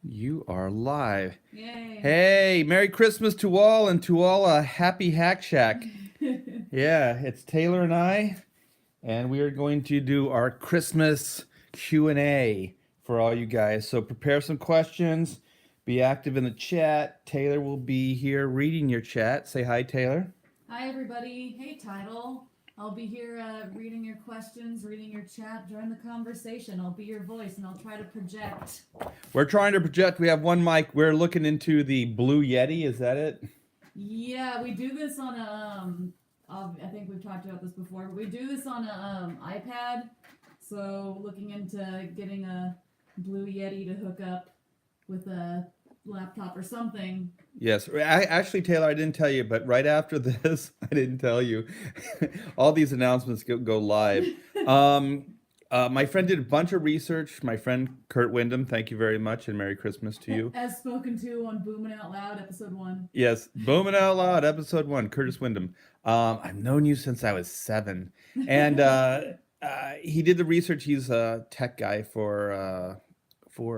You are live. Yay. Hey, Merry Christmas to all, and to all a happy Hack Shack. Yeah, it's Taylor and I, and we are going to do our Christmas Q&A for all you guys. So prepare some questions, be active in the chat. Taylor will be here reading your chat. Say hi, Taylor. Hi, everybody. Hey, Title. I'll be here reading your questions, reading your chat, join the conversation. I'll be your voice and I'll try to project. We're trying to project. We have one mic. We're looking into the Blue Yeti. Is that it? Yeah, we do this on a, I think we've talked about this before, but we do this on a iPad. So looking into getting a Blue Yeti to hook up with a laptop or something. Yes, actually, Taylor, I didn't tell you, but right after this, I didn't tell you. All these announcements go live. My friend did a bunch of research. My friend Kurt Wyndham, thank you very much, and Merry Christmas to you. As spoken to on Boomin' Out Loud, episode 1. Yes, Booming Out Loud, episode 1, Curtis Wyndham. I've known you since I was 7, and he did the research. He's a tech guy for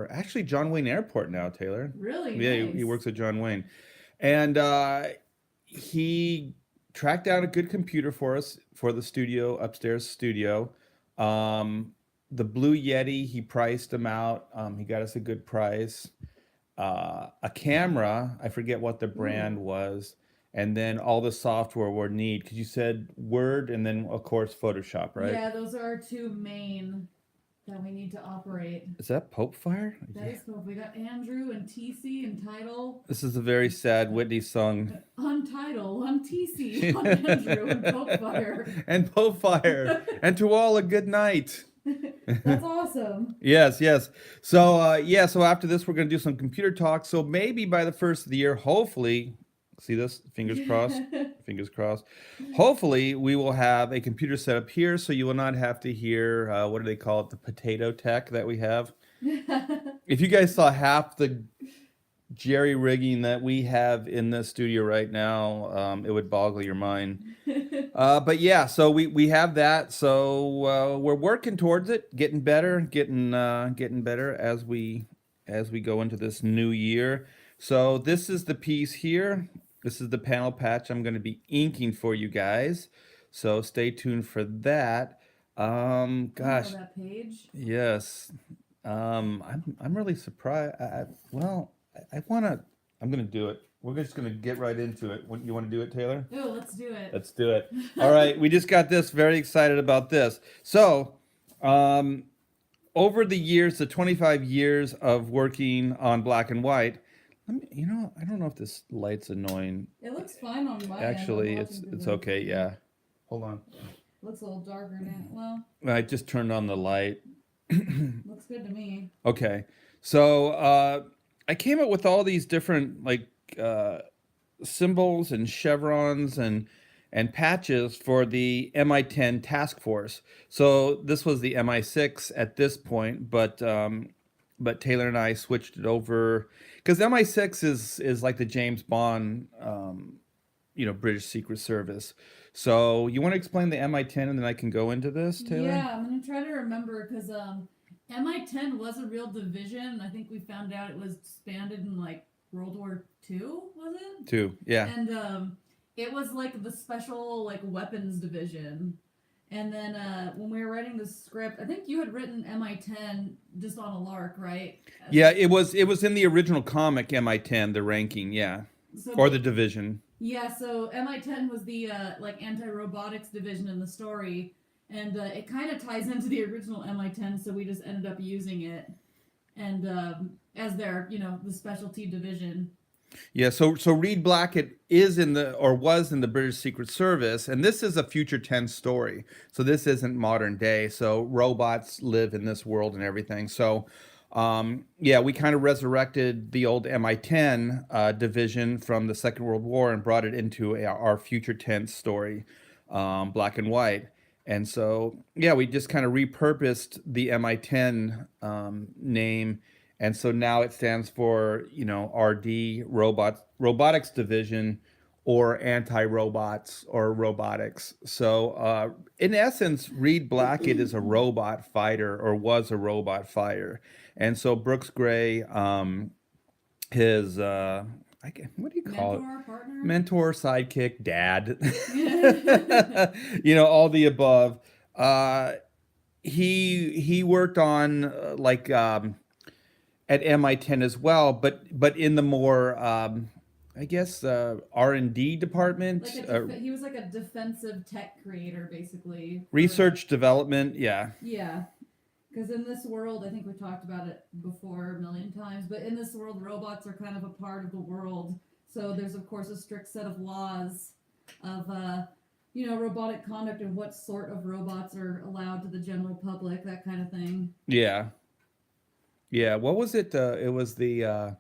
actually John Wayne Airport now, Taylor. Really? Yeah, Nice. he works at John Wayne. And he tracked down a good computer for us for the studio, upstairs studio. The Blue Yeti, he priced him out. He got us a good price. A camera, I forget what the brand was, and then all the software we need. Because you said Word and then, of course, Photoshop, right? Yeah, those are our two main that we need to operate. Is that Pope Fire? That is cool. We got Andrew and TC and Title. This is a very sad Whitney song. On Title, on TC, on Andrew and Pope Fire. And Pope Fire. And to all a good night. That's awesome. Yes, yes. So so after this we're gonna do some computer talk. So maybe by the first of the year, hopefully, see this? Fingers crossed. Fingers crossed. Hopefully we will have a computer set up here, so you will not have to hear what do they call it? The potato tech that we have. If you guys saw half the jerry rigging that we have in the studio right now, it would boggle your mind. But yeah, so we have that. So we're working towards it, getting better, getting better as we go into this new year. So this is the piece here. This is the panel patch I'm going to be inking for you guys. So stay tuned for that. Gosh, that page. yes. I'm really surprised. I wanna. I'm gonna do it. We're just gonna get right into it. You want to do it, Taylor? Oh, let's do it. Let's do it. All right, we just got this. Very excited about this. So, over the years, the 25 years of working on black and white, I don't know if this light's annoying. It looks fine on my Actually, end. it's okay. Yeah. Hold on. Looks a little darker now. Well, I just turned on the light. looks good to me. Okay. So, I came up with all these different symbols and chevrons and patches for the MI10 task force. So this was the MI6 at this point, but Taylor and I switched it over because MI6 is like the James Bond, British Secret Service. So you want to explain the MI10 and then I can go into this, Taylor? Yeah, I'm gonna try to remember because MI10 was a real division. I think we found out it was disbanded in like World War II, was it? Two, yeah. And it was like the special like weapons division. And then when we were writing the script, I think you had written MI10 just on a lark, right? Yeah, it was in the original comic MI10, the ranking, yeah. So Or the division. Yeah, so MI10 was the like anti-robotics division in the story, and it kind of ties into the original MI10, so we just ended up using it, and as their the specialty division. Yeah, so Reed Blackett is was in the British Secret Service, and this is a future tense story. So this isn't modern day. So robots live in this world and everything. So we kind of resurrected the old MI10 division from the Second World War and brought it into our future tense story, black and white. And so, we just kind of repurposed the MI10 name. And so now it stands for, RD Robotics Division, or anti-robots or robotics. So, in essence, Reed Blackett is a robot fighter or was a robot fighter. And so Brooks Gray, his, what do you call it? Mentor, partner. Mentor, sidekick, dad, all the above. Uh, he worked on at MI10 as well, but in the more I guess R&D department, He was like a defensive tech creator, basically. research development. Yeah, Yeah. Because in this world, I think we talked about it before a million times, but in this world, robots are kind of a part of the world. So there's, of course, a strict set of laws of, robotic conduct and what sort of robots are allowed to the general public, that kind of thing. yeah, yeah. What was it? It was the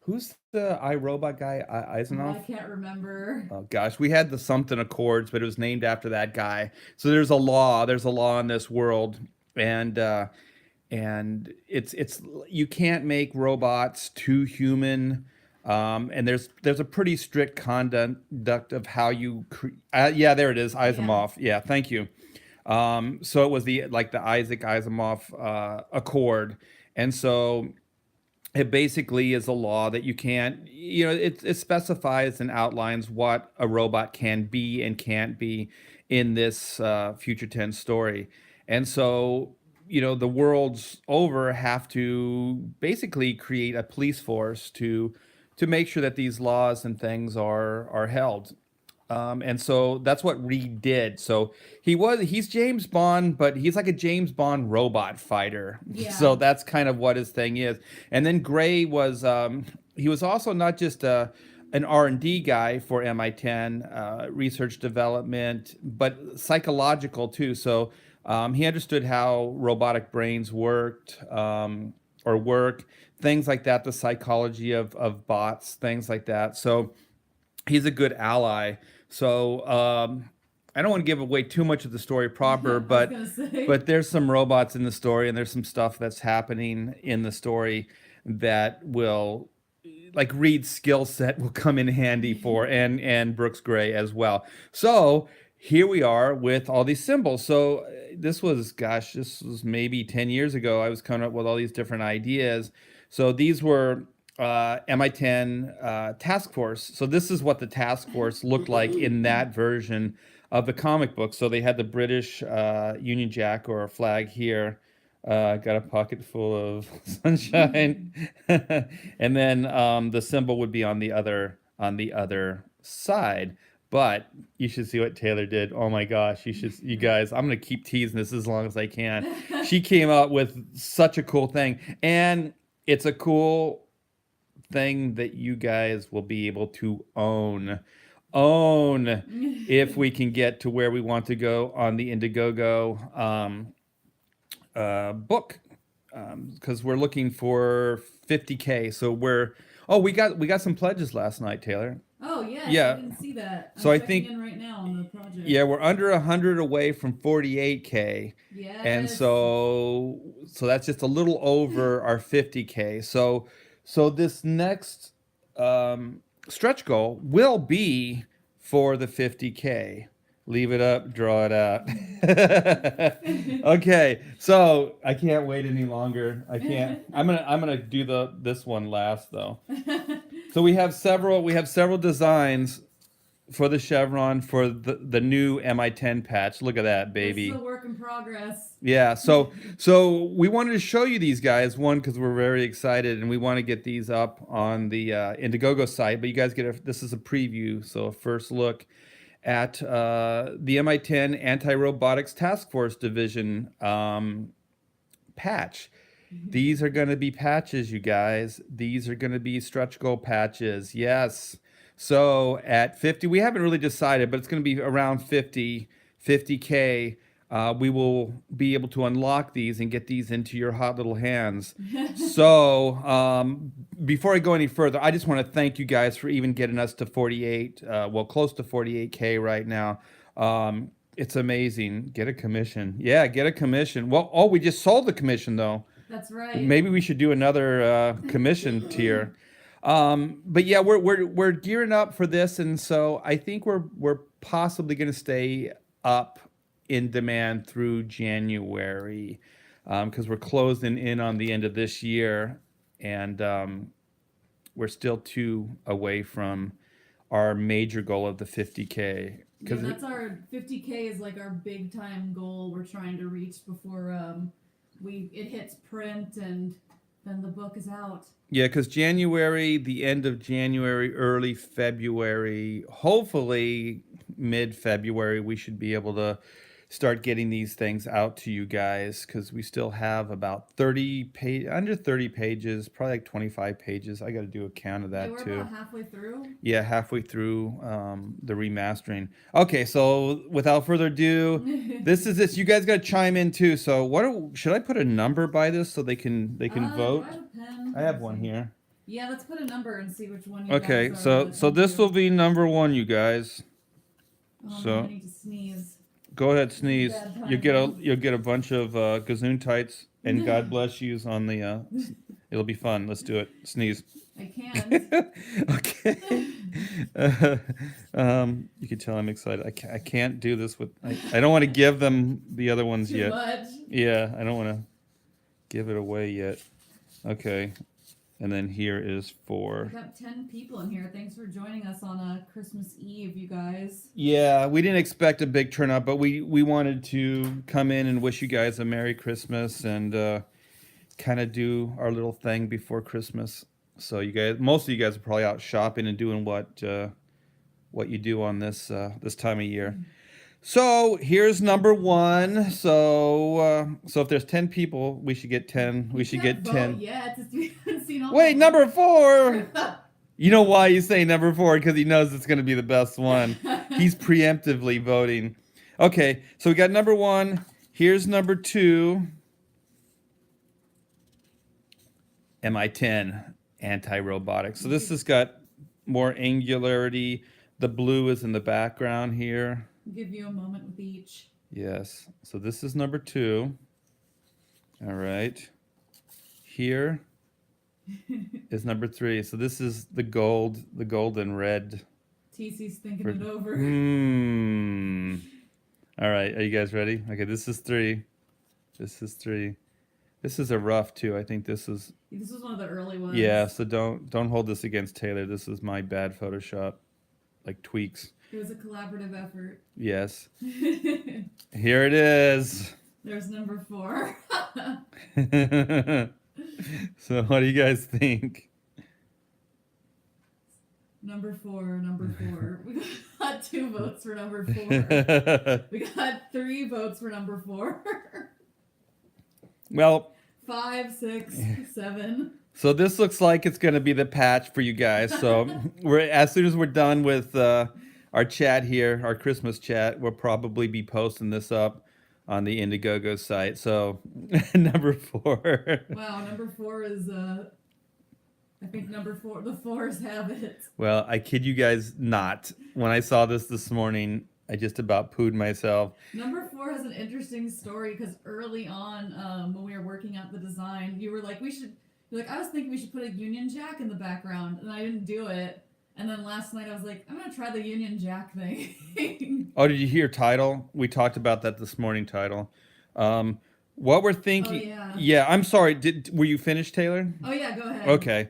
who's the iRobot guy? I Eisenoff? can't remember. Oh gosh, we had the something Accords, but it was named after that guy. So there's a law. There's a law in this world, and it's you can't make robots too human. And there's a pretty strict conduct of how you yeah, there it is, Asimov. Yeah, thank you. So it was the Isaac Asimov Accord, and so it basically is a law that you can't, it specifies and outlines what a robot can be and can't be in this future tense story. And so, the worlds over have to basically create a police force to make sure that these laws and things are held. And so that's what Reed did. So he's James Bond, but he's like a James Bond robot fighter. Yeah. So that's kind of what his thing is. And then Gray was he was also not just an R&D guy for MI10, research development, but psychological too. So he understood how robotic brains worked or work, things like that, the psychology of bots, things like that. So he's a good ally. So I don't want to give away too much of the story proper, but there's some robots in the story, and there's some stuff that's happening in the story that will, like Reed's skill set, will come in handy for, and Brooks Gray as well. So here we are with all these symbols. So this was maybe 10 years ago. I was coming up with all these different ideas. So these were MI10 task force. So this is what the task force looked like in that version of the comic book. So they had the British Union Jack or flag here. Got a pocket full of sunshine, and then the symbol would be on the other side. But you should see what Taylor did. Oh my gosh, you guys, I'm gonna keep teasing this as long as I can. She came out with such a cool thing, and it's a cool thing that you guys will be able to own if we can get to where we want to go on the Indiegogo book, because we're looking for 50K. So we got some pledges last night, Taylor. Oh yes, Yeah. I didn't see that. So I think in right now on the project. Yeah, we're under 100 away from 48K. Yes. And so that's just a little over our 50K. So this next stretch goal will be for the 50K. Leave it up, draw it out. Okay, so I can't wait any longer. I can't. I'm gonna do this one last though. So we have several designs for the chevron for the new MI10 patch. Look at that, baby. It's a work in progress. Yeah, so we wanted to show you these guys, one, because we're very excited and we want to get these up on the Indiegogo site, but you guys this is a preview, so a first look at the MI10 Anti-Robotics Task Force Division patch. These are going to be patches, you guys. These are going to be stretch goal patches. Yes. So at 50, we haven't really decided, but it's going to be around 50K. We will be able to unlock these and get these into your hot little hands. So before I go any further, I just want to thank you guys for even getting us to 48, close to 48K right now. It's amazing. Get a commission. Yeah, get a commission. Well, we just sold the commission though. That's right. Maybe we should do another commission tier. But yeah, we're gearing up for this, and so I think we're possibly going to stay up in demand through January, because we're closing in on the end of this year, and we're still two away from our major goal of the 50K. Yeah, that's our 50K is like our big time goal we're trying to reach before it hits print and then the book is out. Yeah, because January, the end of January, early February, hopefully mid-February, we should be able to start getting these things out to you guys, because we still have about under 30 pages, probably like 25 pages. I got to do a count of Yeah, that we're too. about halfway through. Yeah, halfway through the remastering. Okay, so without further ado, this is this. You guys got to chime in too. So should I put a number by this so they can vote? Do I have a pen? I have Let's one see. here. Yeah, let's put a number and see which one you Okay, guys are so this into. will be number one, you guys. Oh, So man, I need to sneeze. go ahead, sneeze. Bad You'll get a bunch of gazoon tights and God bless yous on the. It'll be fun. Let's do it. Sneeze. I can't. Okay. You can tell I'm excited. I can't do this with. I don't want to give them the other ones Too yet. much. Yeah, I don't want to give it away yet. Okay. And then here is We 4. got 10 people in here. Thanks for joining us on a Christmas Eve, you guys. Yeah, we didn't expect a big turnout, but we wanted to come in and wish you guys a Merry Christmas and kind of do our little thing before Christmas. So most of you guys are probably out shopping and doing what you do on this time of year. So here's number one. So if there's 10 people, we should get 10. We should get 10. Yeah, we haven't seen all Wait, the number 4. You know why you say number 4? Because he knows it's going to be the best one. He's preemptively voting. Okay, so we got number 1. Here's number 2. MI10, anti-robotic. So this has got more angularity. The blue is in the background here. Give you a moment with each. Yes. So this is number 2. All right. Here is number 3. So this is the gold and red. TC's thinking it over. All right. Are you guys ready? Okay, this is 3. This is 3. This is a rough too. I think this was one of the early ones. Yeah, so don't hold this against Taylor. This is my bad Photoshop, like tweaks. It was a collaborative effort. Yes. Here it is. There's number 4. So what do you guys think? Number 4. We got 2 votes for number 4. We got 3 votes for number 4. Well, 5, 6, 7. So this looks like it's going to be the patch for you guys. So as soon as we're done with our chat here, our Christmas chat, we'll probably be posting this up on the Indiegogo site. So number 4. Wow, number 4 is I think number 4, the 4s have it. Well, I kid you guys not. When I saw this morning, I just about pooed myself. Number 4 has an interesting story because early on, when we were working out the design, you were like, I was thinking we should put a Union Jack in the background, and I didn't do it. And then last night I was like, I'm gonna try the Union Jack thing. Oh, did you hear title? We talked about that this morning. Title. What we're thinking. Oh, yeah. Yeah, I'm sorry. Were you finished, Taylor? Oh yeah, go ahead. Okay.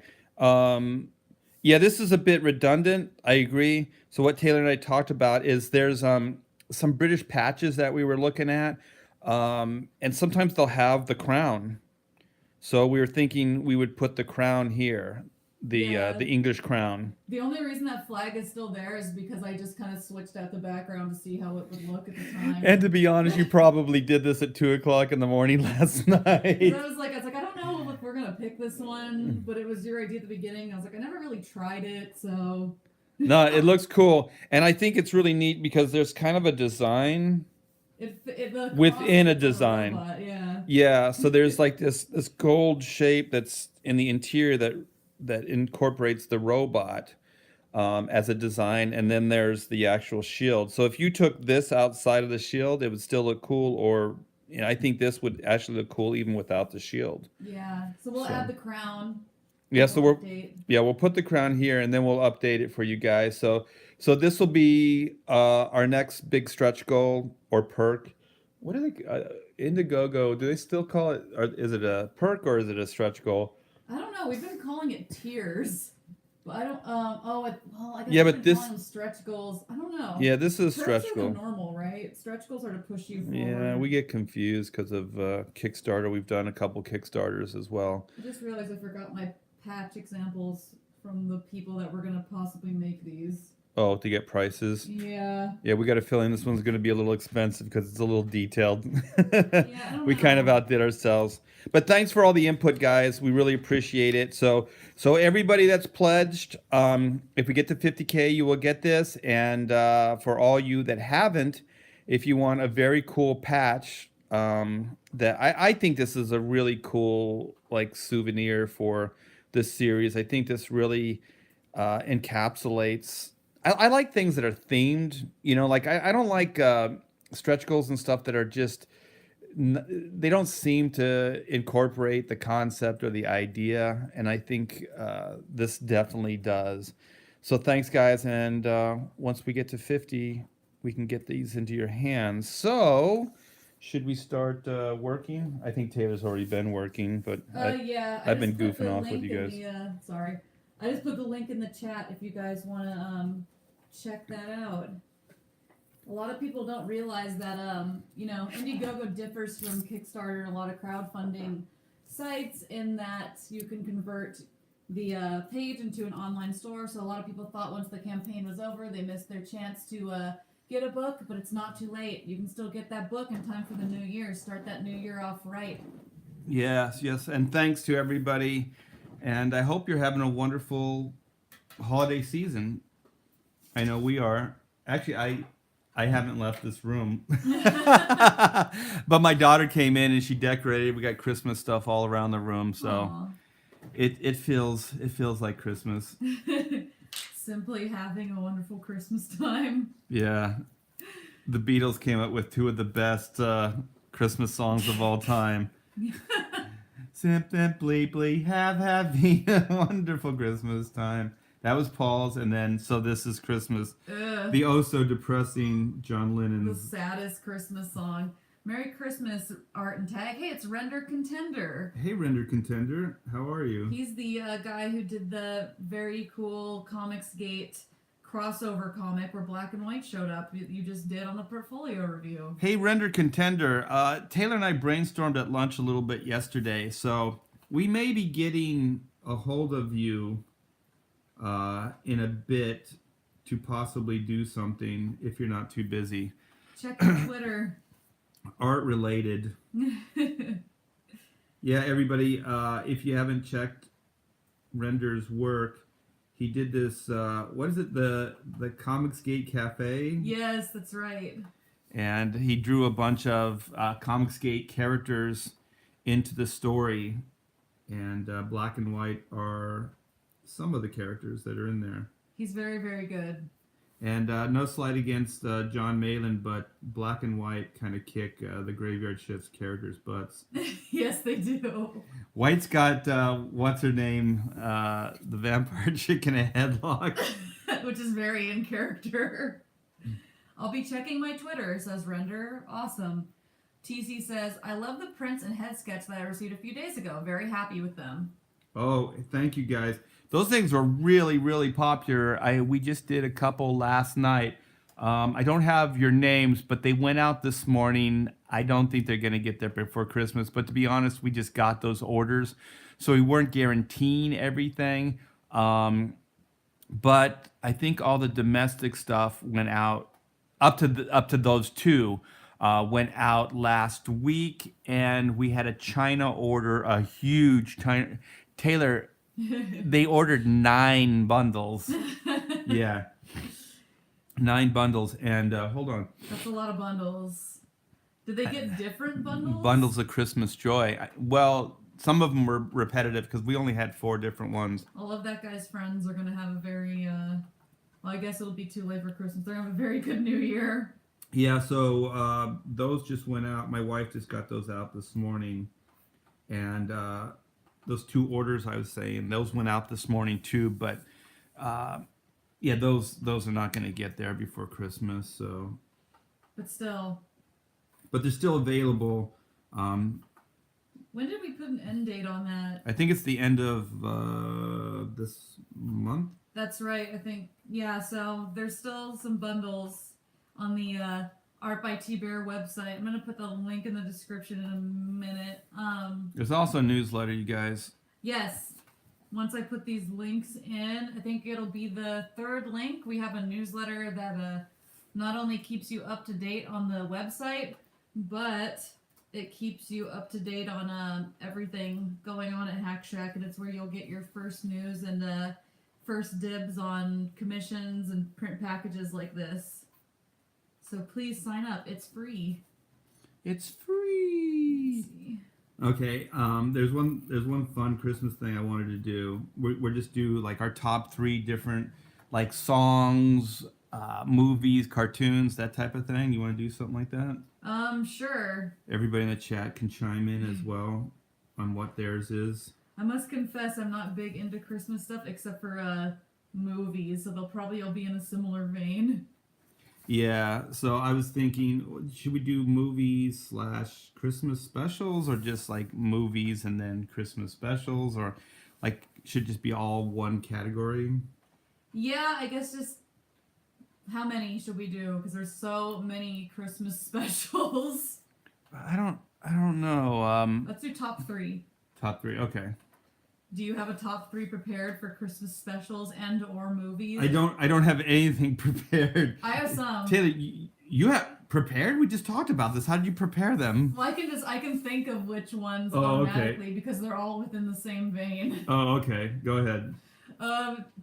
Yeah, this is a bit redundant. I agree. So what Taylor and I talked about is there's some British patches that we were looking at, and sometimes they'll have the crown. So we were thinking we would put the crown here, the English crown. The only reason that flag is still there is because I just kind of switched out the background to see how it would look at the time. And to be honest, you probably did this at 2:00 in the morning last night. I was like, I don't know if we're gonna pick this one, but it was your idea at the beginning. I was like, I never really tried it, so. No, it looks cool, and I think it's really neat because there's kind of a design within a design. Robot, yeah. Yeah, so there's like this gold shape that's in the interior that incorporates the robot as a design, and then there's the actual shield. So if you took this outside of the shield, it would still look cool, or I think this would actually look cool even without the shield. Yeah, so we'll add the crown. Yeah, and so we'll update. we'll put the crown here and then we'll update it for you guys. So this will be our next big stretch goal or perk. What do they Indiegogo? Do they still call it? Or is it a perk or is it a stretch goal? I don't know. We've been calling it tiers, but I don't. Well, I guess Yeah, we've but been this calling them stretch goals. I don't know. yeah, this is a Perks stretch are the goal. normal, right? Stretch goals are to push you Yeah, forward. we get confused because of Kickstarter. We've done a couple Kickstarters as well. I just realized I forgot my patch examples from the people that were gonna possibly make these. Oh, to get prices. Yeah. Yeah, we got a feeling this one's going to be a little expensive because it's a little detailed. Yeah, I don't We kind of know. outdid ourselves. But thanks for all the input, guys. We really appreciate it. So everybody that's pledged, if we get to 50K, you will get this. And for all you that haven't, if you want a very cool patch, that I think this is a really cool like souvenir for this series. I think this really encapsulates. I like things that are themed. You know, like I don't like stretch goals and stuff that are just. They don't seem to incorporate the concept or the idea, and I think this definitely does. So thanks, guys, and once we get to 50, we can get these into your hands. So. Should we start working? I think Taylor's already been working, but Yeah. I've been just put goofing the off with link you in guys. the. Sorry. I just put the link in the chat if you guys want to check that out. A lot of people don't realize that Indiegogo differs from Kickstarter and a lot of crowdfunding sites in that you can convert the page into an online store. So a lot of people thought once the campaign was over, they missed their chance to get a book, but it's not too late. You can still get that book in time for the new year. Start that new year off right. Yes, yes, and thanks to everybody. And I hope you're having a wonderful holiday season. I know we are. Actually, I haven't left this room. But my daughter came in and she decorated. We got Christmas stuff all around the room, so Aw. it feels like Christmas. Simply having a wonderful Christmas time. Yeah. The Beatles came up with two of the best Christmas songs of all time. Simply having a wonderful Christmas time. That was Paul's, and then So This Is Christmas. Ugh. The oh so depressing John The Lennon's. saddest Christmas song. Merry Christmas, Art and Tag. Hey, it's Render Contender. Hey, Render Contender, how are you? He's the guy who did the very cool Comicsgate crossover comic where Black and White showed up. You just did on the portfolio review. Hey, Render Contender. Taylor and I brainstormed at lunch a little bit yesterday, so we may be getting a hold of you in a bit to possibly do something if you're not too busy. Check your Twitter. Art related. Yeah, everybody, if you haven't checked Render's work, he did this, what is it, the Comicsgate Cafe? Yes, that's right. And he drew a bunch of Comicsgate characters into the story, and Black and White are some of the characters that are in there. He's very, very good. And no slight against John Malin, but Black and White kind of kick the Graveyard Shift's characters' butts. Yes, they do. White's got, what's her name, the vampire chick in a headlock. Which is very in character. I'll be checking my Twitter, says Render. Awesome. TC says, I love the prints and head sketch that I received a few days ago. Very happy with them. Oh, thank you guys. Those things were really, really popular. We just did a couple last night. I don't have your names, but they went out this morning. I don't think they're going to get there before Christmas. But to be honest, we just got those orders. So we weren't guaranteeing everything. But I think all the domestic stuff went out up to those two. Went out last week, and we had a China order, a huge China. Taylor, they ordered 9 bundles. Yeah. 9 bundles. And hold on. That's a lot of bundles. Did they get different bundles? Bundles of Christmas joy. Well, some of them were repetitive because we only had 4 different ones. All of that guy's friends are going to have a very, well, I guess it'll be too late for Christmas. They're going to have a very good New Year. Yeah, so those just went out. My wife just got those out this morning. And those 2 orders I was saying, those went out this morning too. But yeah, those are not going to get there before Christmas. So, But still, but they're still available. when did we put an end date on that? I think it's the end of this month. That's right. I think yeah. So there's still some bundles on the Art by T Bear website. I'm gonna put the link in the description in a minute. There's also a newsletter, you guys. Yes. Once I put these links in, I think it'll be the 3rd link. We have a newsletter that not only keeps you up to date on the website, but it keeps you up to date on everything going on at Hack Shack, and it's where you'll get your first news and first dibs on commissions and print packages like this. So please sign up. It's free. It's free. Let's see. Okay. There's one fun Christmas thing I wanted to do. We're just do like our top 3 different like songs, movies, cartoons, that type of thing. You want to do something like that? Sure. Everybody in the chat can chime in as well on what theirs is. I must confess I'm not big into Christmas stuff except for movies, so they'll probably all be in a similar vein. Yeah, so I was thinking, should we do movies / Christmas specials, or just like movies and then Christmas specials, or like should just be all one category? Yeah, I guess just how many should we do? Because there's so many Christmas specials. I don't know. Let's do top 3. Top 3, okay. Do you have a top 3 prepared for Christmas specials and or movies? I don't have anything prepared. I have some. Taylor, you have prepared? We just talked about this. How did you prepare them? Well, I can think of which ones Oh, okay. automatically because they're all within the same vein. Oh, okay. Go ahead.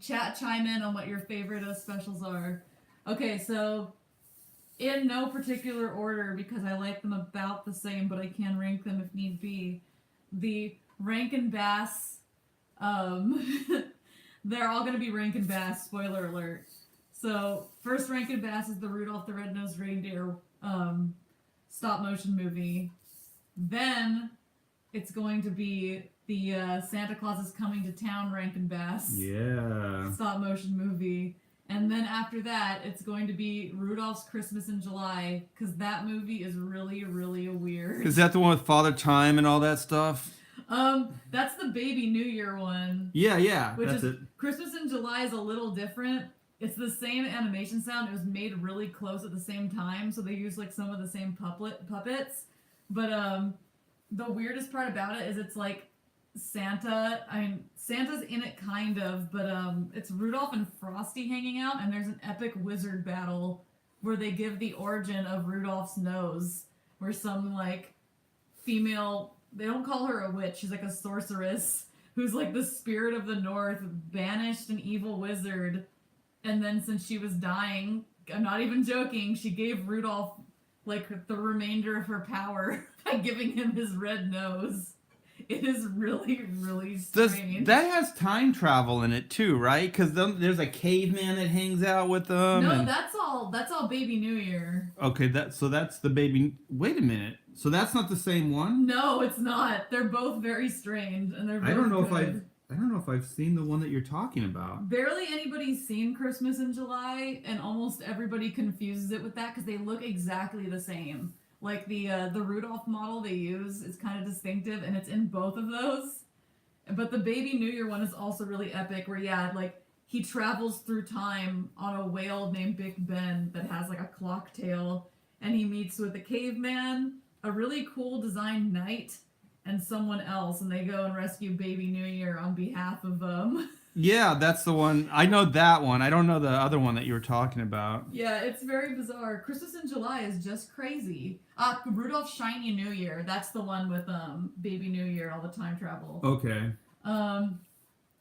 Chat chime in on what your favorite specials are. Okay, so in no particular order because I like them about the same, but I can rank them if need be. The Rankin Bass, they're all going to be Rankin Bass, spoiler alert. So, first Rankin Bass is the Rudolph the Red-Nosed Reindeer stop motion movie. Then, it's going to be the Santa Claus is Coming to Town Rankin Bass stop motion movie. And then after that, it's going to be Rudolph's Christmas in July, because that movie is really, really weird. Is that the one with Father Time and all that stuff? That's the Baby New Year one. Yeah, Which that's is, it. Christmas in July is a little different. It's the same animation sound. It was made really close at the same time, so they use like some of the same puppets. But the weirdest part about it is it's like Santa. Santa's in it kind of, but it's Rudolph and Frosty hanging out, and there's an epic wizard battle where they give the origin of Rudolph's nose, where some like female. They don't call her a witch. She's like a sorceress who's like the spirit of the north, banished an evil wizard. And then since she was dying, I'm not even joking, she gave Rudolph like the remainder of her power by giving him his red nose. It is really, really strange. That has time travel in it too, right? Because there's a caveman that hangs out with them. No, that's all Baby New Year. Okay, that's the baby. Wait a minute. So that's not the same one? No, it's not. They're both very strange, and they're both I don't know good. if I've seen the one that you're talking about. Barely anybody's seen Christmas in July, and almost everybody confuses it with that because they look exactly the same. Like the Rudolph model they use is kind of distinctive, and it's in both of those. But the Baby New Year one is also really epic, where like he travels through time on a whale named Big Ben that has like a clock tail, and he meets with a caveman, a really cool designed knight, and someone else, and they go and rescue Baby New Year on behalf of Yeah, that's the one. I know that one. I don't know the other one that you were talking about. Yeah, it's very bizarre. Christmas in July is just crazy. Rudolph's Shiny New Year. That's the one with Baby New Year, all the time travel. Okay.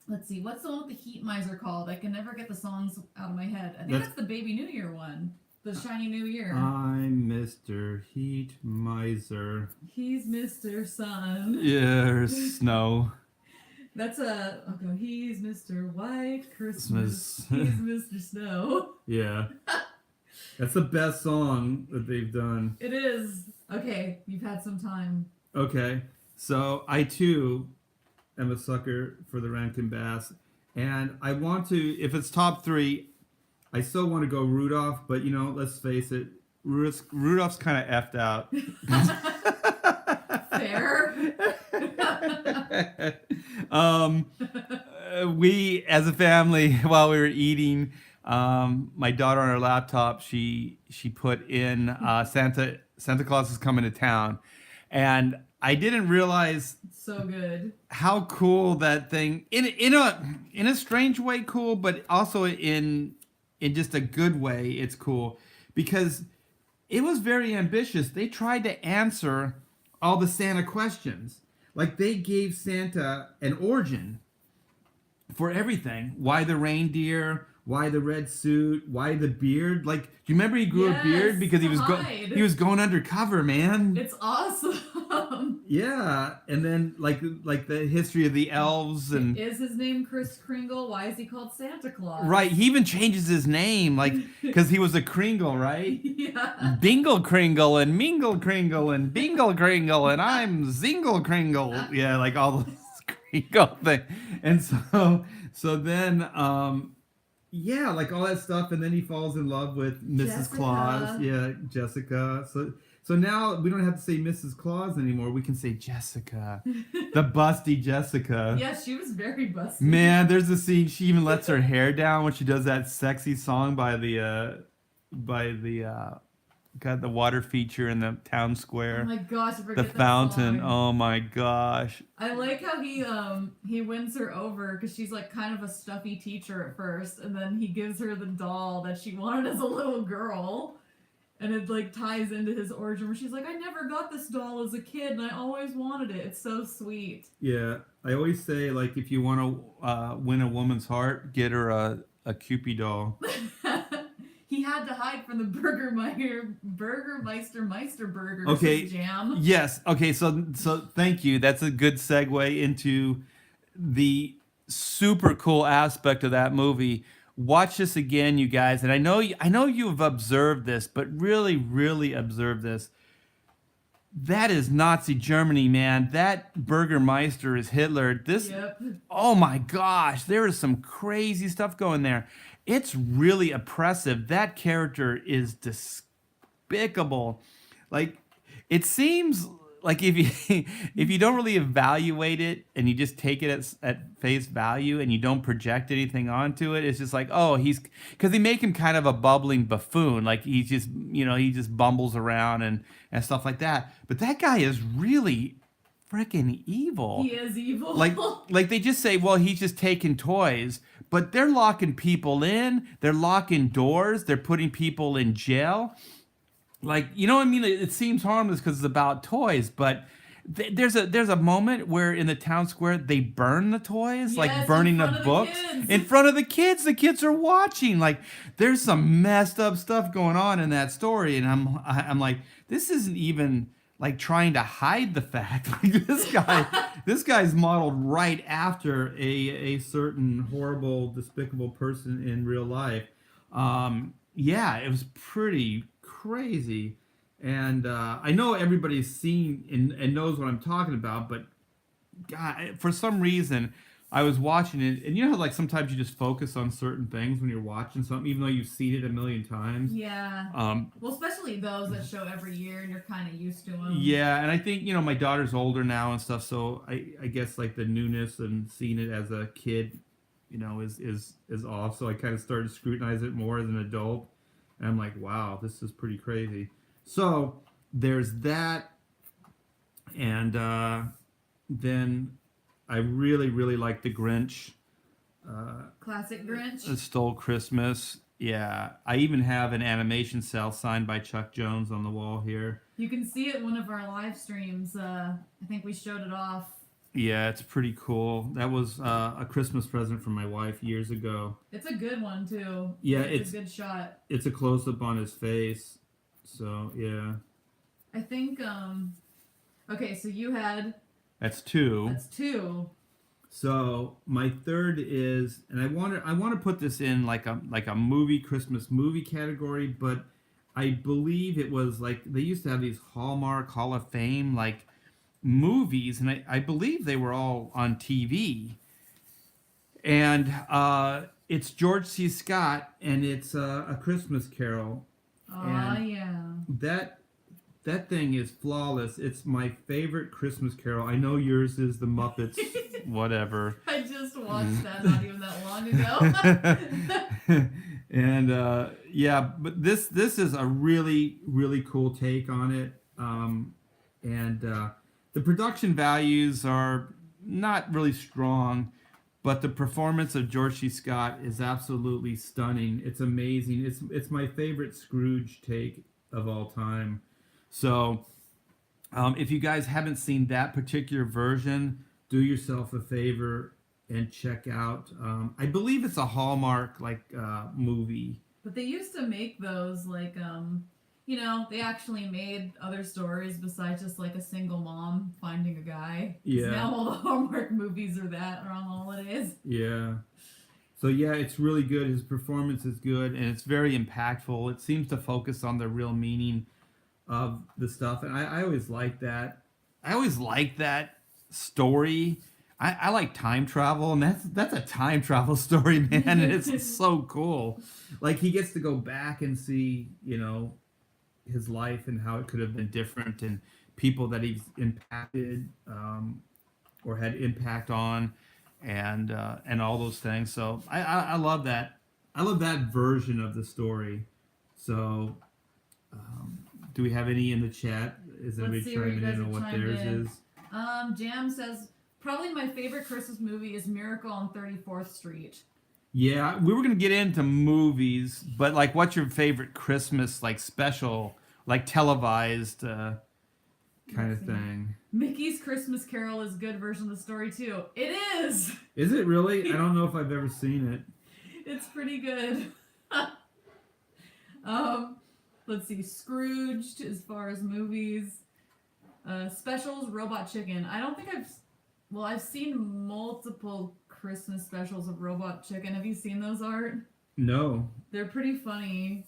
Let's see. What's the one with the Heat Miser called? I can never get the songs out of my head. I think that's the Baby New Year one. The Shiny New Year. I'm Mr. Heat Miser. He's Mr. Sun. Yeah, snow. That's okay, he's Mr. White Christmas. He's Mr. Snow. Yeah. That's the best song that they've done. It is. Okay, you've had some time. Okay. So I too am a sucker for the Rankin Bass, and I want to. If it's top three, I still want to go Rudolph, but let's face it, Rudolph's kind of effed out. Fair. We as a family, while we were eating, my daughter on her laptop, she put in Santa Claus is coming to town, and I didn't realize So good. how cool that thing in a strange way cool, but also in just a good way it's cool, because it was very ambitious. They tried to answer all the Santa questions. Like, they gave Santa an origin for everything. Why the reindeer? Why the red suit? Why the beard? Like, do you remember he grew a beard because he was going undercover, man? It's awesome. Yeah, and then like the history of the elves and Is his name Kris Kringle? Why is he called Santa Claus? right. He even changes his name, like, because he was a Kringle, right? Yeah. Bingle Kringle and Mingle Kringle and Bingle Kringle and I'm Zingle Kringle. Yeah, like all those Kringle thing. And so then yeah, like all that stuff, and then he falls in love with Mrs. Jessica. Claus. Yeah, Jessica. So now we don't have to say Mrs. Claus anymore. We can say Jessica, the busty Jessica. Yeah, she was very busty. Man, there's a scene. She even lets her hair down when she does that sexy song by the got the water feature in the town square. Oh my gosh, I The forget that fountain. song. Oh my gosh. I like how he wins her over because she's like kind of a stuffy teacher at first, and then he gives her the doll that she wanted as a little girl, and it like ties into his origin where she's like, I never got this doll as a kid and I always wanted it. It's so sweet. Yeah, I always say, like, if you want to win a woman's heart, get her a Cupid doll. He had to hide from the Burgermeister burger. Okay. Jam. Yes. Okay. So thank you. That's a good segue into the super cool aspect of that movie. Watch this again, you guys. And I know you've observed this, but really, really observe this. That is Nazi Germany, man. That Burgermeister is Hitler. Yep. Oh my gosh, there is some crazy stuff going there. It's really oppressive. That character is despicable. Like, it seems like if you don't really evaluate it and you just take it at face value and you don't project anything onto it, it's just like, oh, because they make him kind of a bubbling buffoon. Like, he just bumbles around and stuff like that. But that guy is really freaking evil. He is evil. Like they just say, well, he's just taking toys, but they're locking people in, they're locking doors, they're putting people in jail. Like, you know what I mean? It seems harmless because it's about toys, but there's a moment where in the town square they burn the toys, Yes, like burning the books in front of the kids. The kids are watching. Like, there's some messed up stuff going on in that story, and I'm like, this isn't even like trying to hide the fact. Like, this guy's modeled right after a certain horrible, despicable person in real life. Yeah, it was pretty crazy. And I know everybody's seen and knows what I'm talking about, but God, for some reason, I was watching it, and you know how, like, sometimes you just focus on certain things when you're watching something, even though you've seen it a million times. Yeah. Well, especially those that show every year, and you're kind of used to them. Yeah, and I think, my daughter's older now and stuff, so I guess, like, the newness and seeing it as a kid, is off. So I kind of started to scrutinize it more as an adult, and I'm like, wow, this is pretty crazy. So there's that, and then I really, really like The Grinch. Classic Grinch. It Stole Christmas. Yeah, I even have an animation cell signed by Chuck Jones on the wall here. You can see it in one of our live streams. I think we showed it off. Yeah, it's pretty cool. That was a Christmas present from my wife years ago. It's a good one too. Yeah, it's a good shot. It's a close up on his face. So yeah. I think. Okay, so you had. That's two. That's two. So my third is, and I want to put this in like a movie, Christmas movie category, but I believe it was like they used to have these Hallmark Hall of Fame like movies, and I believe they were all on TV. And it's George C. Scott, and it's A Christmas Carol, Oh and yeah. that thing is flawless. It's my favorite Christmas Carol. I know yours is the Muppets, whatever. I just watched that not even that long ago. And yeah, but this is a really cool take on it. And the production values are not really strong, but the performance of George C. Scott is absolutely stunning. It's amazing. It's my favorite Scrooge take of all time. So if you guys haven't seen that particular version, do yourself a favor and check out. I believe it's a Hallmark movie. But they used to make those like you know, they actually made other stories besides just like a single mom finding a guy. 'Cause Yeah. now all the Hallmark movies are that around the holidays. Yeah. So yeah, it's really good. His performance is good, and it's very impactful. It seems to focus on the real meaning of the stuff, and I always like that. I always like that story. I like time travel, and that's a time travel story, man. And it's so cool. Like he gets to go back and see, his life and how it could have been different, and people that he's impacted or had impact on, and all those things. So I love that. I love that version of the story. So do we have any in the chat? Is Let's anybody see where you chiming guys in on have what chimed theirs in. is? Jam says probably my favorite Christmas movie is Miracle on 34th Street. Yeah, we were gonna get into movies, but like, what's your favorite Christmas special, televised kind of Let's see. thing? Mickey's Christmas Carol is a good version of the story too. It is. Is it really? I don't know if I've ever seen it. It's pretty good. Let's see. Scrooged as far as movies. Specials, Robot Chicken. I don't think I've seen multiple Christmas specials of Robot Chicken. Have you seen those, Art? No. They're pretty funny.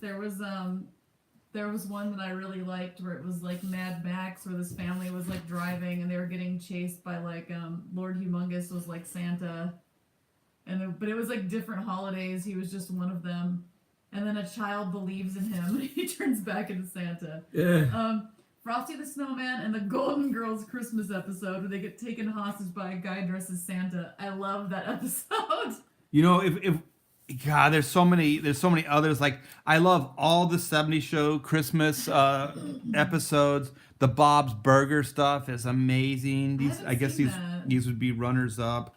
There was one that I really liked where it was like Mad Max, where this family was like driving and they were getting chased by Lord Humongous was like Santa, but it was like different holidays. He was just one of them, and then a child believes in him and he turns back into Santa. Yeah. Frosty the Snowman and the Golden Girls Christmas episode where they get taken hostage by a guy dressed as Santa. I love that episode. If God, there's so many others. Like, I love all the '70s show Christmas episodes. The Bob's Burger stuff is amazing. I guess seen that. these would be runners up.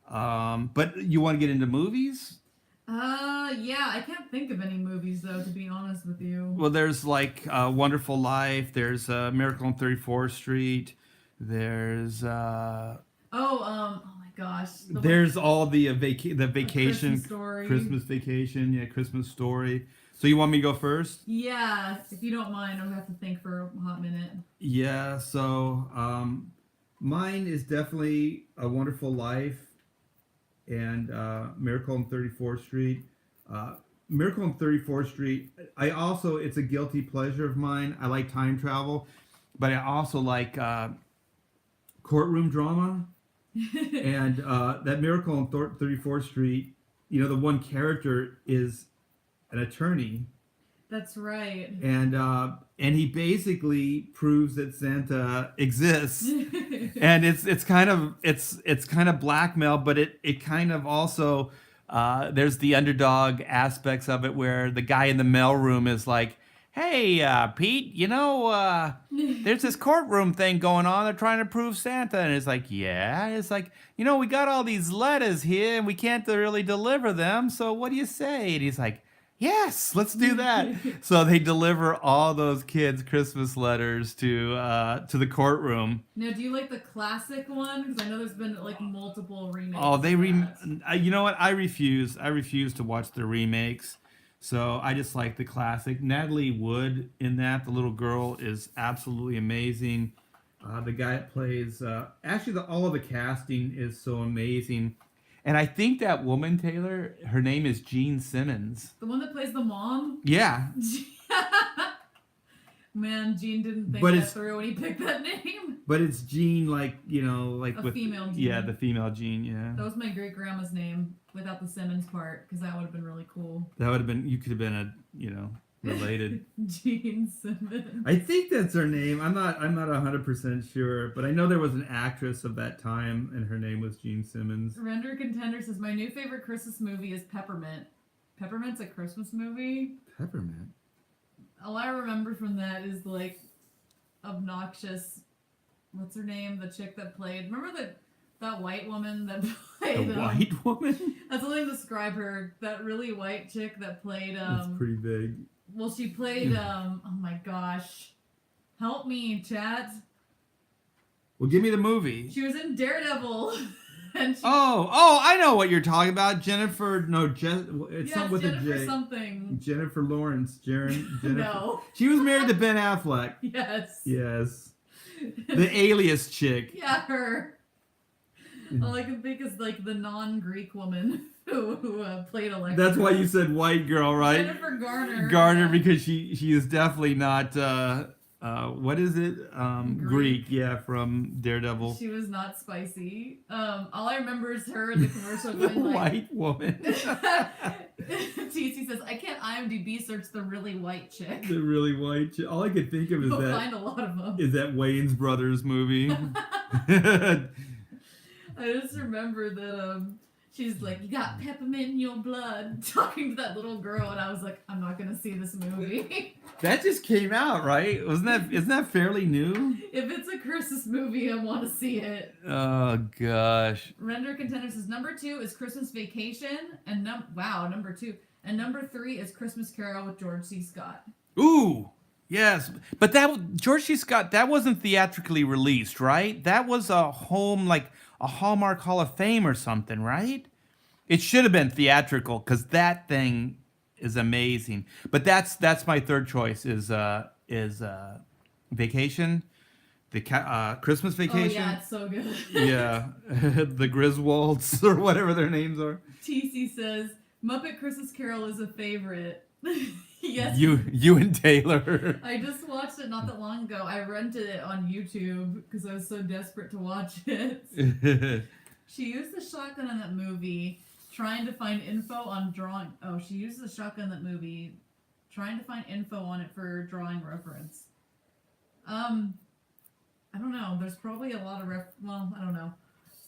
But you want to get into movies? Yeah, I can't think of any movies though, to be honest with you. Well, there's Wonderful Life. There's Miracle on 34th Street. There's Oh my gosh. there's all the vacation, Christmas Vacation, yeah, Christmas Story. So you want me to go first? Yeah, if you don't mind, I'll have to think for a hot minute. Yeah. So mine is definitely A Wonderful Life and Miracle on 34th Street. Miracle on 34th Street. It's a guilty pleasure of mine. I like time travel, but I also like courtroom drama. And that Miracle on 34th Street, the one character is an attorney. That's right. And he basically proves that Santa exists. And it's kind of blackmail, but it kind of also there's the underdog aspects of it where the guy in the mailroom is like, hey, Pete, there's this courtroom thing going on. They're trying to prove Santa. And it's like, yeah. It's like, we got all these letters here and we can't really deliver them. So what do you say? And he's like, yes, let's do that. So they deliver all those kids' Christmas letters to the courtroom. Now, do you like the classic one? Because I know there's been multiple remakes. Oh, you know what? I refuse to watch the remakes. So I just like the classic. Natalie Wood in that, the little girl, is absolutely amazing. The guy that plays, all of the casting is so amazing. And I think that woman, Taylor, her name is Jean Simmons. The one that plays the mom? Yeah. Man, Gene didn't think But that it's- through when he picked that name. But it's Jean, like, like A with female Jean. Yeah, the female Jean. Yeah. That was my great grandma's name without the Simmons part, because that would have been really cool. That would have been. You could have been related. Gene Simmons. I think that's her name. I'm not 100% sure, but I know there was an actress of that time, and her name was Jean Simmons. Render Contender says, my new favorite Christmas movie is Peppermint. Peppermint's a Christmas movie? Peppermint. All I remember from that is, like, obnoxious... What's her name? The chick that played... Remember that white woman that played... The white woman? That's only to describe her. That really white chick that played... That's pretty big. Well, she played... oh my gosh. Help me, chat. Well, give me the movie. She was in Daredevil. And she, I know what you're talking about. Jennifer, no, it's something with Jennifer a J. something. Jennifer Lawrence. Jennifer. No. She was married to Ben Affleck. Yes. Yes. The alias chick. Yeah, her. All I can think is like the non-Greek woman who played Alexa. That's why you said white girl, right? Jennifer Garner. Garner, because she is definitely not what is it? Greek, yeah, from Daredevil. She was not spicy. All I remember is her in the commercial going like, white woman. TC says, I can't IMDb search the really white chick. The really white chick. All I could think of is You'll find a lot of them. that Wayans Brothers movie. I just remember that she's like, you got peppermint in your blood, talking to that little girl, and I was like, I'm not gonna see this movie. That just came out, right? Isn't that fairly new? If it's a Christmas movie, I want to see it. Oh gosh. Render Contender says number 2 is Christmas Vacation, and number 2, and number 3 is Christmas Carol with George C. Scott. Ooh, yes, but that George C. Scott, that wasn't theatrically released, right? That was a Hallmark Hall of Fame or something, right? It should have been theatrical because that thing is amazing. But that's my third choice is Vacation, the Christmas Vacation. Oh yeah, it's so good. Yeah, the Griswolds or whatever their names are. TC says Muppet Christmas Carol is a favorite. Yes. You and Taylor. I just watched it not that long ago. I rented it on YouTube because I was so desperate to watch it. She used the shotgun in that movie trying to find info on drawing. Oh, she used the shotgun in that movie trying to find info on it for drawing reference. I don't know. There's probably a lot of well, I don't know.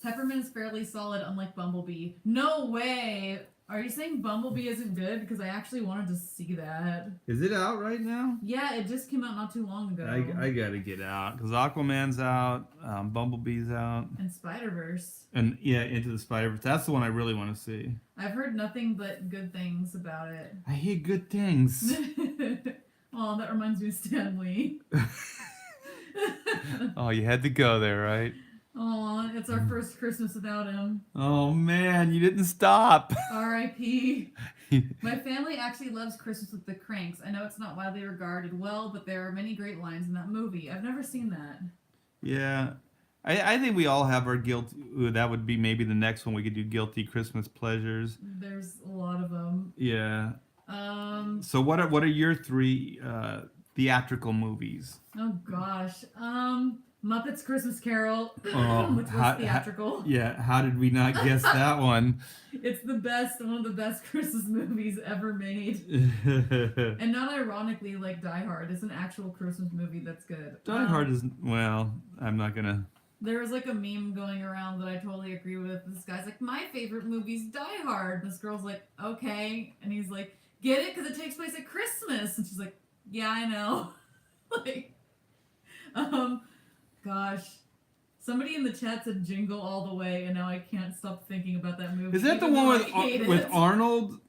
Peppermint is fairly solid, unlike Bumblebee. No way! Are you saying Bumblebee isn't good? Because I actually wanted to see that. Is it out right now? Yeah, it just came out not too long ago. I gotta get out because Aquaman's out, Bumblebee's out, And Spider-Verse. and yeah, Into the Spider-Verse. That's the one I really want to see. I've heard nothing but good things about it. I hear good things. Oh, that reminds me of Stan Lee. Oh, you had to go there, right? Oh, it's our first Christmas without him. Oh man, you didn't stop. R.I.P. My family actually loves Christmas with the Cranks. I know it's not widely regarded well, but there are many great lines in that movie. I've never seen that. Yeah, I think we all have our guilt. Ooh, that would be maybe the next one we could do. Guilty Christmas pleasures. There's a lot of them. Yeah. So what are your 3 theatrical movies? Oh gosh. Muppets Christmas Carol, Oh, which was theatrical. Yeah, how did we not guess that one? It's one of the best Christmas movies ever made. And not ironically, like Die Hard is an actual Christmas movie that's good. Die Hard is, well, I'm not gonna. There was like a meme going around that I totally agree with. This guy's like, my favorite movie's Die Hard. And this girl's like, okay. And he's like, get it? Because it takes place at Christmas. And she's like, yeah, I know. Like, gosh. Somebody in the chat said Jingle All the Way, and now I can't stop thinking about that movie. Is that the even one though I hate with it. Arnold?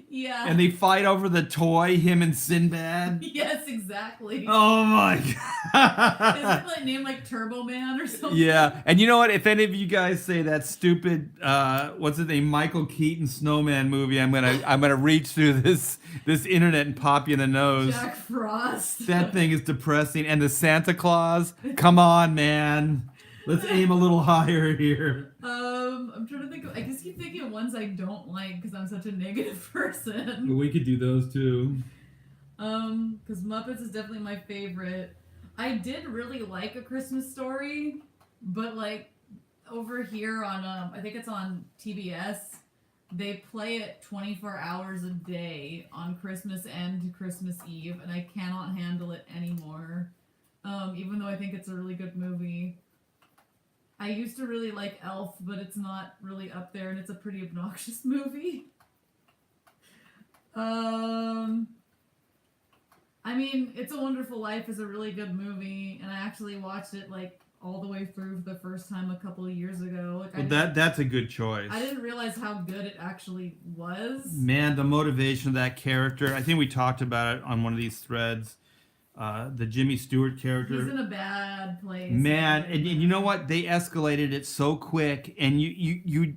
Yeah. And they fight over the toy, him and Sinbad? Yes, exactly. Oh my god. Isn't it like named like Turbo Man or something? Yeah, and you know what? If any of you guys say that stupid, what's his name, Michael Keaton Snowman movie, I'm gonna reach through this internet and pop you in the nose. Jack Frost. That thing is depressing. And the Santa Claus, come on, man. Let's aim a little higher here. I'm trying to think. I just keep thinking of ones I don't like because I'm such a negative person. We could do those too. Because Muppets is definitely my favorite. I did really like A Christmas Story, but like over here on I think it's on TBS. They play it 24 hours a day on Christmas and Christmas Eve, and I cannot handle it anymore. Even though I think it's a really good movie. I used to really like Elf, but it's not really up there, and it's a pretty obnoxious movie. I mean, It's a Wonderful Life is a really good movie, and I actually watched it like all the way through the first time a couple of years ago. Like, Well, that's a good choice. I didn't realize how good it actually was. Man, the motivation of that character. I think we talked about it on one of these threads. The Jimmy Stewart character. He's in a bad place. Man, and you know what? They escalated it so quick, and you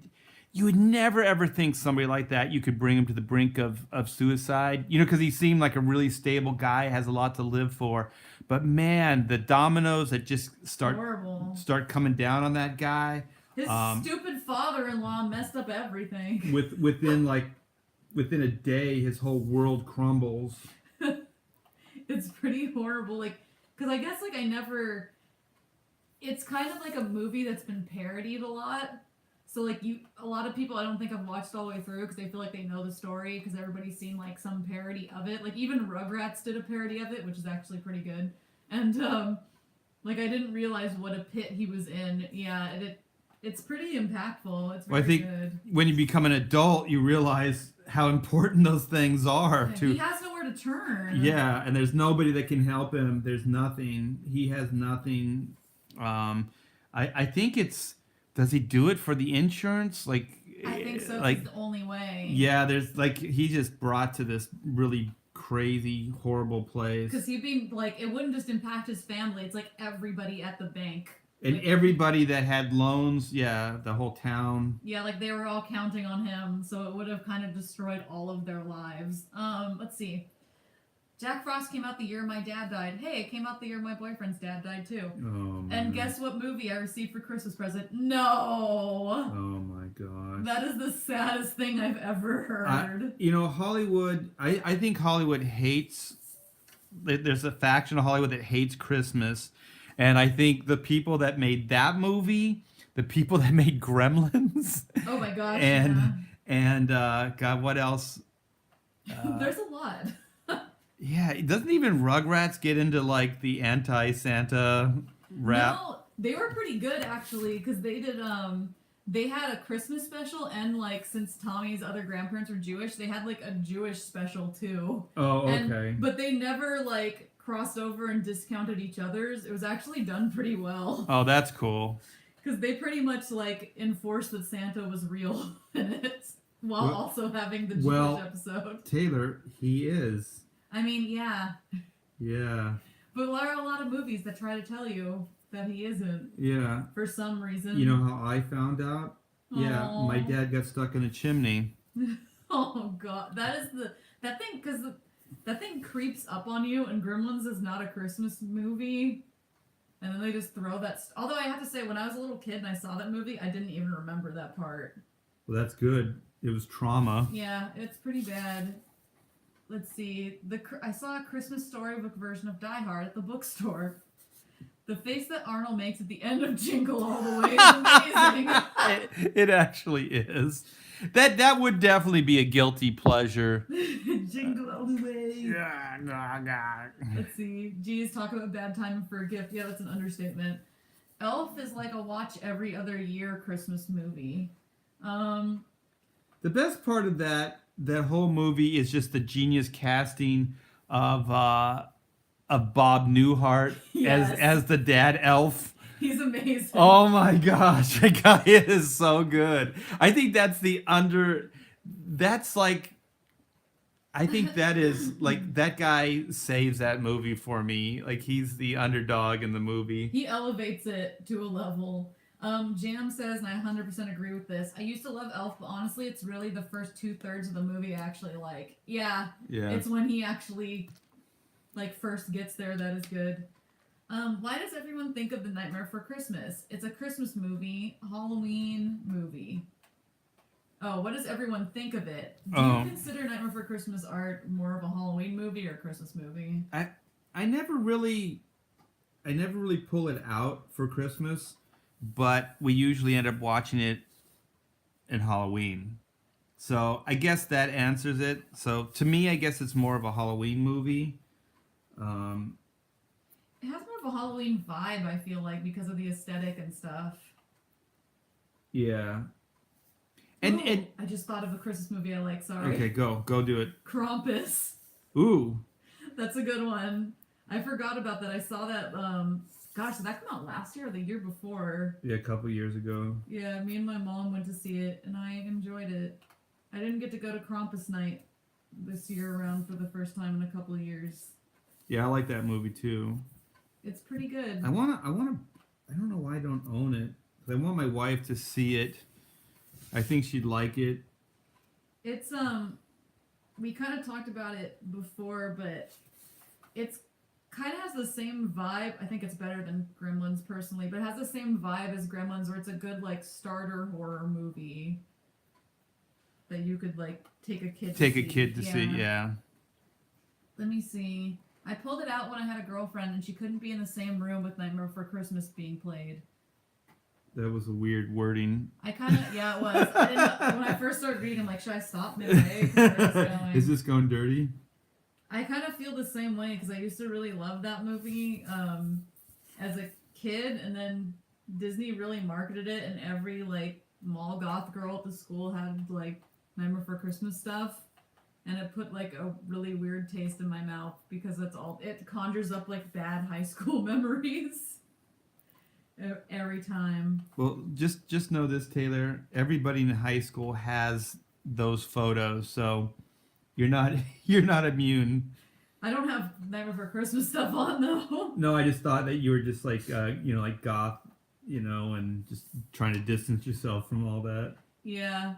would never ever think somebody like that you could bring him to the brink of suicide. You know, because he seemed like a really stable guy, has a lot to live for. But man, the dominoes that just start coming down on that guy. His stupid father-in-law messed up everything. Within a day, his whole world crumbles. It's pretty horrible. Like, because I guess like I never. It's kind of like a movie that's been parodied a lot. So like a lot of people I don't think have watched all the way through because they feel like they know the story because everybody's seen like some parody of it. Like even Rugrats did a parody of it, which is actually pretty good. And like I didn't realize what a pit he was in. Yeah, it's pretty impactful. It's very good. When you become an adult, you realize how important those things are. He has nowhere to turn. Yeah, and there's nobody that can help him. There's nothing. He has nothing. I think it's. Does he do it for the insurance? Like I think so. Like it's the only way. Yeah, there's like he just brought to this really crazy, horrible place. Because he'd be like, it wouldn't just impact his family. It's like everybody at the bank. And like, everybody that had loans, yeah, the whole town. Yeah, like they were all counting on him, so it would have kind of destroyed all of their lives. Let's see. Jack Frost came out the year my dad died. Hey, it came out the year my boyfriend's dad died too. Oh, man. And guess what movie I received for Christmas present? No. Oh my gosh. That is the saddest thing I've ever heard. Hollywood, I think Hollywood hates, there's a faction of Hollywood that hates Christmas. And I think the people that made that movie, the people that made Gremlins. Oh my gosh. And God, what else? There's a lot. Yeah, doesn't even Rugrats get into like the anti-Santa rap? No, they were pretty good actually because they did they had a Christmas special and like since Tommy's other grandparents were Jewish, they had like a Jewish special too. Oh, okay. But they never like crossed over and discounted each other's. It was actually done pretty well. Oh, that's cool. Because they pretty much like enforced that Santa was real in it while also having the Jewish episode. Taylor, he is. I mean, yeah. Yeah. But there are a lot of movies that try to tell you that he isn't. Yeah. For some reason. You know how I found out? Aww. Yeah, my dad got stuck in a chimney. Oh God, that thing creeps up on you. And Gremlins is not a Christmas movie. And then they just throw that. Although I have to say, when I was a little kid and I saw that movie, I didn't even remember that part. Well, that's good. It was trauma. Yeah, it's pretty bad. Let's see. I saw a Christmas Storybook version of Die Hard at the bookstore. The face that Arnold makes at the end of Jingle All the Way is amazing. It actually is. That would definitely be a guilty pleasure. Jingle All the Way. Yeah. Let's see. Geez, talk about bad timing for a gift. Yeah, that's an understatement. Elf is like a watch every other year Christmas movie. The best part of that whole movie is just the genius casting of Bob Newhart as the dad elf. He's amazing. Oh my gosh, that guy is so good. I think I think that is like that guy saves that movie for me. Like he's the underdog in the movie. He elevates it to a level. Jam says, and I 100% agree with this, I used to love Elf, but honestly, it's really the first 2/3 of the movie I actually like. Yeah. It's when he actually, like, first gets there that is good. Why does everyone think of The Nightmare for Christmas? It's a Christmas movie, Halloween movie. Oh, what does everyone think of it? Do Oh. you consider Nightmare Before Christmas art more of a Halloween movie or a Christmas movie? I never really pull it out for Christmas, but we usually end up watching it in Halloween. So I guess that answers it. So to me, I guess it's more of a Halloween movie. Um, It has more of a Halloween vibe, I feel like, because of the aesthetic and stuff. yeah. And And I just thought of a Christmas movie I like. Sorry. okay, go do it. Krampus. Ooh, That's a good one. I forgot about that. I saw that. Gosh, did that come out last year or the year before? yeah, a couple years ago. Yeah, me and my mom went to see it, and I enjoyed it. I didn't get to go to Krampus night this year around for the first time in a couple of years. Yeah, I like that movie too. It's pretty good. I wanna. I don't know why I don't own it. 'Cause I want my wife to see it. I think she'd like it. It's we kind of talked about it before, but it's kind of has the same vibe. I think it's better than Gremlins personally, but it has the same vibe as Gremlins, where it's a good like starter horror movie that you could like take a kid. Take to a kid to see. Yeah. Let me see. I pulled it out when I had a girlfriend, and she couldn't be in the same room with Nightmare Before Christmas being played. That was a weird wording. I kind of, yeah, it was. I didn't know, when I first started reading, I'm like, should I stop midway? 'Cause where it's going? Is this going dirty? I kind of feel the same way because I used to really love that movie as a kid, and then Disney really marketed it, and every like mall goth girl at the school had like Nightmare Before Christmas stuff, and it put like a really weird taste in my mouth because that's all it conjures up, like bad high school memories every time. Well, just know this, Taylor. Everybody in high school has those photos, so you're not immune. I don't have Nightmare Before Christmas stuff on though. No, I just thought that you were just like like goth, and just trying to distance yourself from all that. Yeah.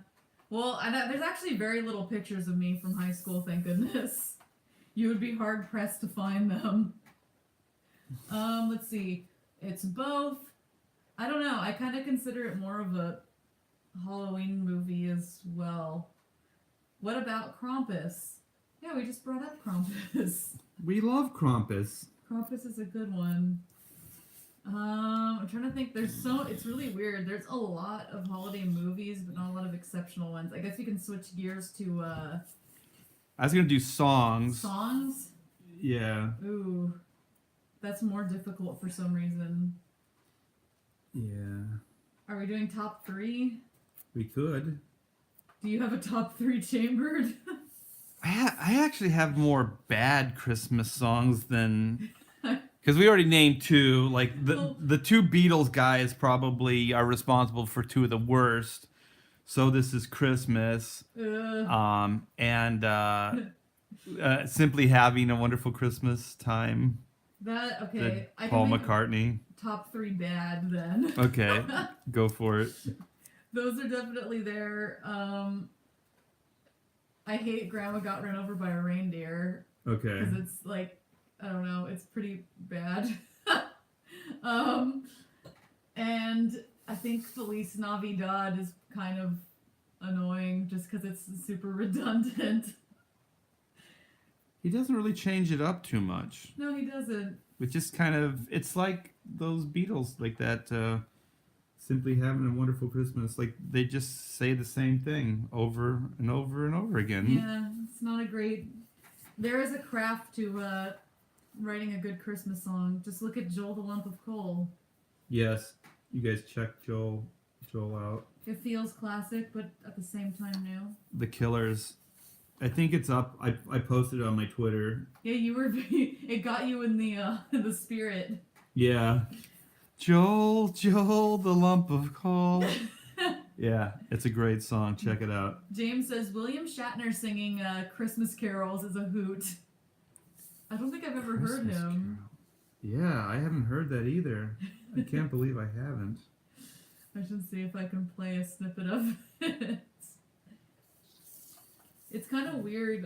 Well, there's actually very little pictures of me from high school, thank goodness. You would be hard pressed to find them. Let's see. It's both. I don't know. I kind of consider it more of a Halloween movie as well. What about Krampus? Yeah, we just brought up Krampus. We love Krampus. Krampus is a good one. I'm trying to think. It's really weird. There's a lot of holiday movies, but not a lot of exceptional ones. I guess we can switch gears to I was gonna do songs. songs. Yeah. Ooh, that's more difficult for some reason. Yeah. Are we doing top 3? We could. Do you have a top 3 chambered? I actually have more bad Christmas songs than because we already named 2. Like the 2 Beatles guys probably are responsible for 2 of the worst. So This Is Christmas, and Simply Having a Wonderful Christmas Time. That okay. I Paul can make McCartney. top 3 bad then. Okay, go for it. Those are definitely there. I hate Grandma Got Run Over by a Reindeer. Okay. Because it's like, I don't know, it's pretty bad. And I think Feliz Navidad is kind of annoying just because it's super redundant. He doesn't really change it up too much. No, he doesn't. It just kind of, it's like those Beatles, like that Simply Having a Wonderful Christmas. Like they just say the same thing over and over and over again. Yeah, it's not a great... There is a craft to writing a good Christmas song. Just look at Joel the Lump of Coal. Yes, you guys check Joel out. It feels classic, but at the same time new. The Killers. I think it's up. I posted it on my Twitter. Yeah, you were... It got you in the spirit. Yeah. Joel, the lump of coal. Yeah, it's a great song. Check it out. James says William Shatner singing Christmas carols is a hoot. I don't think I've ever heard him. Carol. Yeah, I haven't heard that either. I can't believe I haven't. I should see if I can play a snippet of it. It's kind of weird.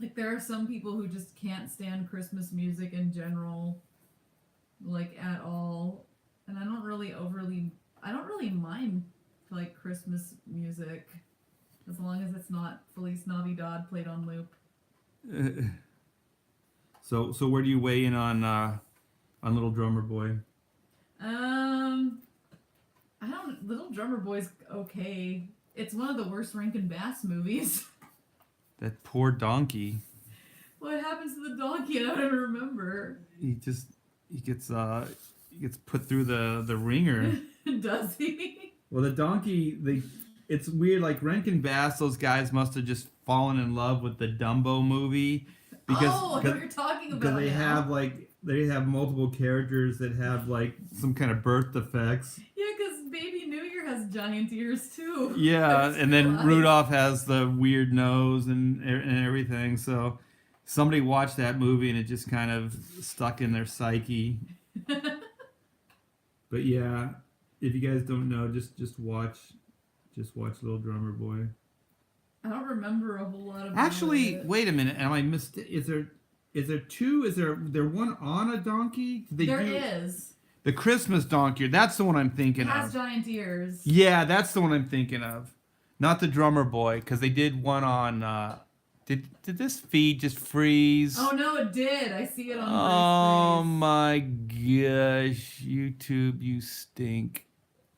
Like there are some people who just can't stand Christmas music in general, like at all. And I don't really mind like Christmas music, as long as it's not Feliz Navidad played on loop. So where do you weigh in on Little Drummer Boy? I don't. Little Drummer Boy's okay. It's one of the worst Rankin Bass movies. That poor donkey. What happens to the donkey? I don't even remember. He gets put through the ringer. Does he? Well, the donkey, it's weird. Like Rankin Bass, those guys must have just fallen in love with the Dumbo movie I know what you're talking about. Because they have multiple characters that have like some kind of birth defects. Yeah, because Baby New Year has giant ears too. Yeah, and then Nice. Rudolph has the weird nose and everything. So somebody watched that movie and it just kind of stuck in their psyche. But yeah, if you guys don't know, just watch Little Drummer Boy. I don't remember a whole lot of. Actually, wait a minute. Am I Is there two? Is there one on a donkey? There is. The Christmas donkey. That's the one I'm thinking It has of. giant ears. Yeah, that's the one I'm thinking of. Not the Drummer Boy, because they did one on. Did this feed just freeze? Oh no, it did. I see it on. Oh Squarespace. my gosh, YouTube, you stink.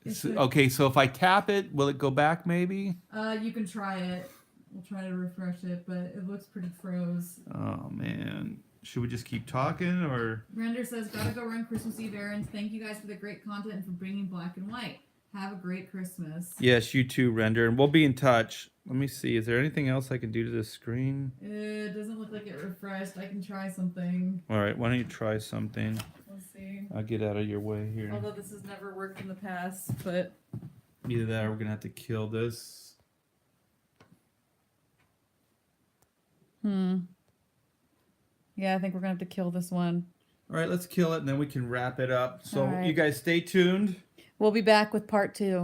It's Okay, so if I tap it, will it go back maybe? You can try it. We'll try to refresh it, but it looks pretty froze. Oh man. Should we just keep talking or? Render says, gotta go run Christmas Eve errands. Thank you guys for the great content and for bringing black and white. Have a great Christmas. Yes, you too, Render, and we'll be in touch. Let me see. Is there anything else I can do to this screen? It doesn't look like it refreshed. I can try something. All right, why don't you try something? Let's see. I'll get out of your way here. Although this has never worked in the past, but Either that or we're gonna have to kill this. yeah, I think we're gonna have to kill this one. All right, let's kill it and then we can wrap it up. So All right. you guys stay tuned. We'll be back with part 2.